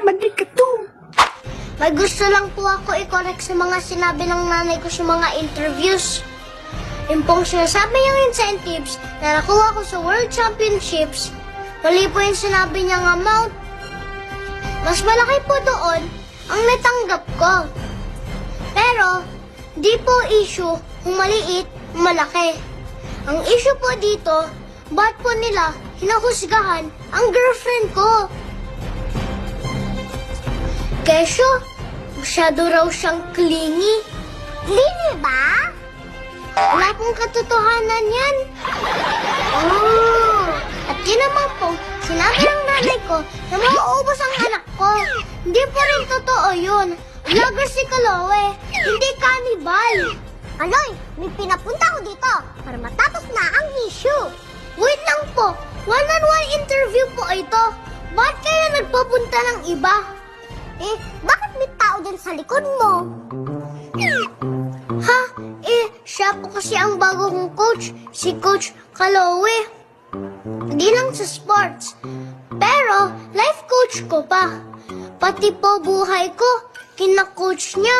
mali ka to. May gusto lang po ako i-correct sa mga sinabi ng nanay ko sa mga interviews. Yung pong sinasabi niyang incentives na nakuha ko sa World Championships, mali po yung sinabi niyang amount. Mas malaki po doon ang natanggap ko. Pero, di po issue kung maliit, malaki. Ang issue po dito, ba't po nila hinahusgahan ang girlfriend ko? Kesyo, masyado raw siyang clingy. Clingy ba? Wala pong katotohanan yan. Oh, at yun naman po, sinabi ng nanay ko na mauubos ang anak ko. Hindi po rin totoo yun. Vlogger si Kaloe, hindi cannibal. Aloy, may pinapunta ko dito para matapos na ang issue. Wait lang po, one-on-one interview po ito. Bakit kaya nagpapunta ng iba? Bakit may tao dyan sa likod mo? Ha? Siya po kasi ang bago kong coach, si Coach Kaloe. Hindi lang sa sports, pero life coach ko pa. Pati po buhay ko, kina-coach niya.